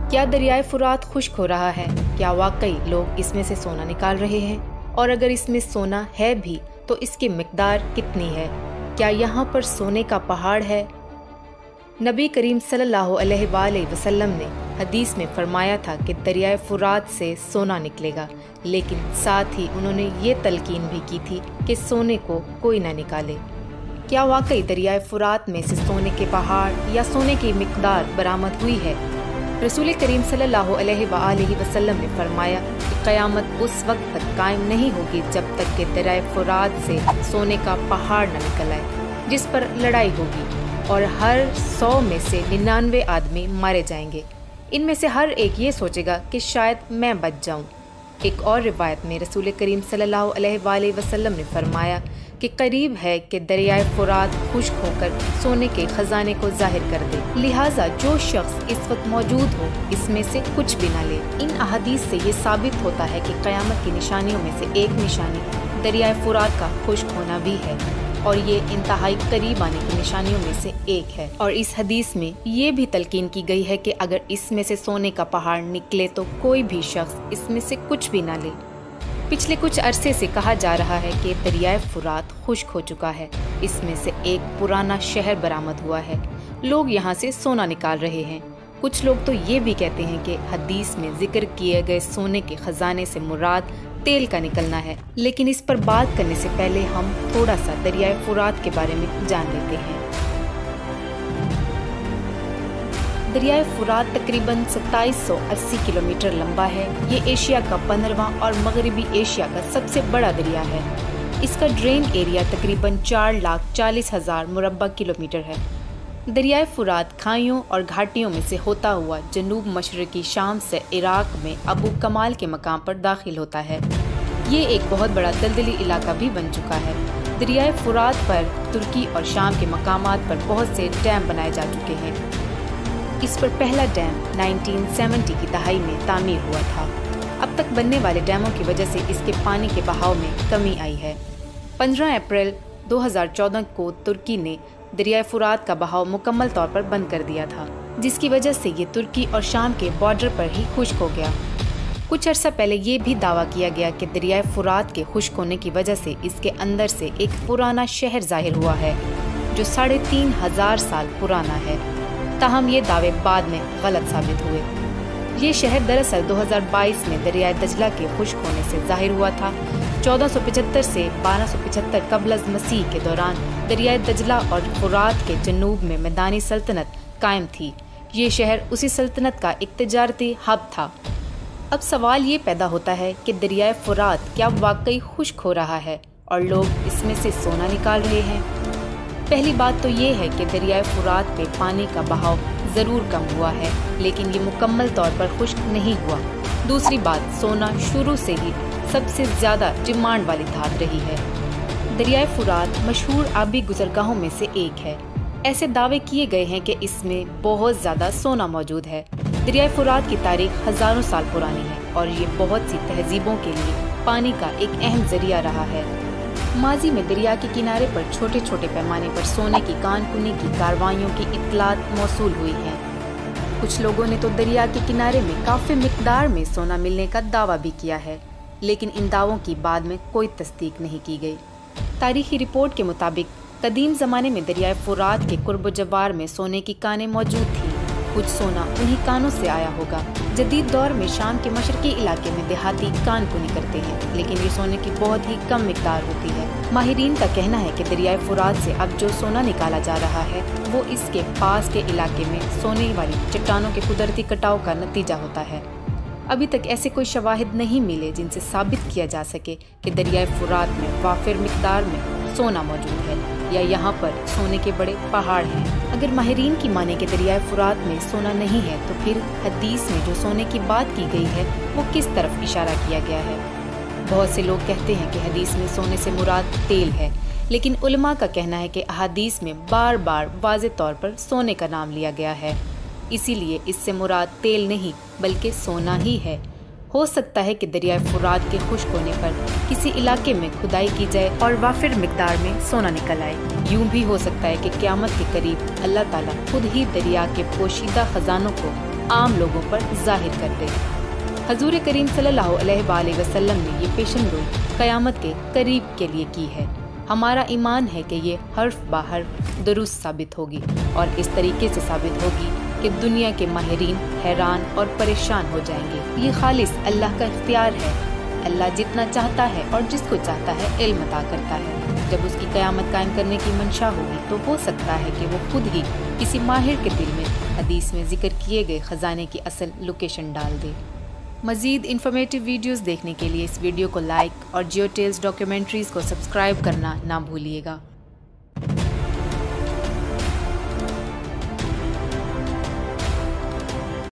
क्या दरियाए फुरात खुश्क हो रहा है? क्या वाकई लोग इसमें से सोना निकाल रहे हैं? और अगर इसमें सोना है भी तो इसकी मिकदार कितनी है? क्या यहाँ पर सोने का पहाड़ है? नबी करीम सल्लल्लाहु अलैहि वसल्लम ने हदीस में फरमाया था कि दरियाए फुरात से सोना निकलेगा, लेकिन साथ ही उन्होंने ये तलकीन भी की थी कि सोने को कोई न निकाले। क्या वाकई दरियाए फुरात में से सोने के पहाड़ या सोने की मिकदार बरामद हुई है? रसूल करीम सल्लल्लाहु अलैहि वसल्लम ने फरमाया कि क़यामत उस वक्त तक कायम नहीं होगी जब तक कि दरियाए फुरात से सोने का पहाड़ न निकल आए, जिस पर लड़ाई होगी और हर 100 में से 99 आदमी मारे जाएंगे। इनमें से हर एक ये सोचेगा कि शायद मैं बच जाऊं। एक और रिवायत में रसूल करीम सल्लल्लाहु अलैहि वसल्लम ने फरमाया कि करीब है कि दरियाए फुरात खुश्क होकर सोने के खजाने को जाहिर कर दे, लिहाजा जो शख्स इस वक्त मौजूद हो इसमें से कुछ भी न ले। इन अहादीस से ये साबित होता है कि क़यामत की निशानियों में से एक निशानी दरियाए फुरात का खुश्क होना भी है और ये इंतहाई करीब आने की निशानियों में से एक है। और इस हदीस में ये भी तलकीन की गई है कि अगर इसमें से सोने का पहाड़ निकले तो कोई भी शख्स इसमें से कुछ भी ना ले। पिछले कुछ अरसे से कहा जा रहा है कि दरियाए फुरात खुश्क हो चुका है। इसमें से एक पुराना शहर बरामद हुआ है। लोग यहाँ से सोना निकाल रहे हैं। कुछ लोग तो ये भी कहते हैं कि हदीस में जिक्र किए गए सोने के खजाने से मुराद तेल का निकलना है। लेकिन इस पर बात करने से पहले हम थोड़ा सा दरियाए फुरात के बारे में जान लेते हैं। दरियाए फुरात तकरीबन 2780 किलोमीटर लंबा है। ये एशिया का 15वां और मगरबी एशिया का सबसे बड़ा दरिया है। इसका ड्रेन एरिया तकरीबन 4,40,000 मुरब्बा किलोमीटर है। दरियाए फुरात खाइयों और घाटियों में से होता हुआ जनूब मशरकी शाम से इराक में अबू कमाल के मकाम पर दाखिल होता है। ये एक बहुत बड़ा दलदली इलाका भी बन चुका है। दरियाए फुरात पर तुर्की और शाम के मकामात पर बहुत से डैम बनाए जा चुके हैं। इस पर पहला डैम 1970 की दहाई में तामीर हुआ था। अब तक बनने वाले डैमों की वजह से इसके पानी के बहाव में कमी आई है। 15 अप्रैल 2014 को तुर्की ने दरियाए फुरात का बहाव मुकम्मल तौर पर बंद कर दिया था, जिसकी वजह से ये तुर्की और शाम के बॉर्डर पर ही खुश्क हो गया। कुछ अर्सा पहले ये भी दावा किया गया कि दरियाए फुरात के खुश्क होने की वजह से इसके अंदर से एक पुराना शहर जाहिर हुआ है जो 3,500 साल पुराना है। ताहम ये दावे बाद में गलत साबित हुए। ये शहर दरअसल 2022 में दरियाए दजला के खुश्क होने से जाहिर हुआ था। 1475 से 1275 कबल मसीह के दौरान दरियाए दजला और फुरात के जनूब में मैदानी सल्तनत कायम थी। ये शहर उसी सल्तनत का एक तिजारती हब था। अब सवाल ये पैदा होता है कि दरियाए फुरात क्या वाकई खुश्क हो रहा है और लोग इसमें से सोना निकाल रहे हैं? पहली बात तो ये है कि दरियाए फुरात पे पानी का बहाव ज़रूर कम हुआ है, लेकिन ये मुकम्मल तौर पर खुश्क नहीं हुआ। दूसरी बात, सोना शुरू से ही सबसे ज़्यादा डिमांड वाली धात रही है। दरियाए फुरात मशहूर आबी गुज़रगाहों में से एक है। ऐसे दावे किए गए हैं कि इसमें बहुत ज़्यादा सोना मौजूद है। दरियाए फुरात की तारीख हज़ारों साल पुरानी है और ये बहुत सी तहजीबों के लिए पानी का एक अहम ज़रिया रहा है। माजी में दरिया के किनारे पर छोटे छोटे पैमाने पर सोने की कानकुनी की कार्रवाइयों की इत्तलात मौसूल हुई हैं। कुछ लोगों ने तो दरिया के किनारे में काफ़ी मिकदार में सोना मिलने का दावा भी किया है, लेकिन इन दावों की बाद में कोई तस्दीक नहीं की गई। तारीखी रिपोर्ट के मुताबिक कदीम ज़माने में दरियाए फुरात के कुर्ब जवार में सोने की कानें मौजूद थी। कुछ सोना उन्हीं कानों से आया होगा। जदीद दौर में शाम के मशरकी इलाके में देहाती कानकुनी करते हैं, लेकिन ये सोने की बहुत ही कम मिकदार होती है। माहिरीन का कहना है कि दरियाए फुरात से अब जो सोना निकाला जा रहा है वो इसके पास के इलाके में सोने वाली चट्टानों के कुदरती कटाव का नतीजा होता है। अभी तक ऐसे कोई शवाहिद नहीं मिले जिनसे साबित किया जा सके कि दरियाए फुरात में वाफिर मिकदार में सोना मौजूद है या यहाँ पर सोने के बड़े पहाड़ हैं। अगर माहिरीन की माने कि दरियाए फुरात में सोना नहीं है तो फिर हदीस में जो सोने की बात की गई है वो किस तरफ इशारा किया गया है? बहुत से लोग कहते हैं कि हदीस में सोने से मुराद तेल है, लेकिन उलमा का कहना है कि अहादीस में बार बार वाज़े तौर पर सोने का नाम लिया गया है, इसीलिए इससे मुराद तेल नहीं बल्कि सोना ही है। हो सकता है कि दरियाए फुरात के खुश्क होने पर किसी इलाके में खुदाई की जाए और वाफिर मिकदार में सोना निकल आए। यूं भी हो सकता है कि क़यामत के करीब अल्लाह ताला खुद ही दरिया के पोशीदा खजानों को आम लोगों पर जाहिर कर दे। हजूर करीम सल्लल्लाहु अलैहि वसल्लम ने ये पेशन गोई क़यामत के करीब के लिए की है। हमारा ईमान है कि ये हर्फ बा हर्फ दुरुस्त साबित होगी और इस तरीके से साबित होगी कि दुनिया के माहिरीन हैरान और परेशान हो जाएंगे। ये खालिस अल्लाह का इख्तियार है। अल्लाह जितना चाहता है और जिसको चाहता है इल्म अता करता है। जब उसकी क़यामत कायम करने की मंशा होगी तो हो सकता है कि वो खुद ही किसी माहिर के दिल में हदीस में जिक्र किए गए खजाने की असल लोकेशन डाल दे। मज़ीद इन्फॉर्मेटिव वीडियोस देखने के लिए इस वीडियो को लाइक और जियोटेल्स डॉक्यूमेंट्रीज़ को सब्सक्राइब करना ना भूलिएगा।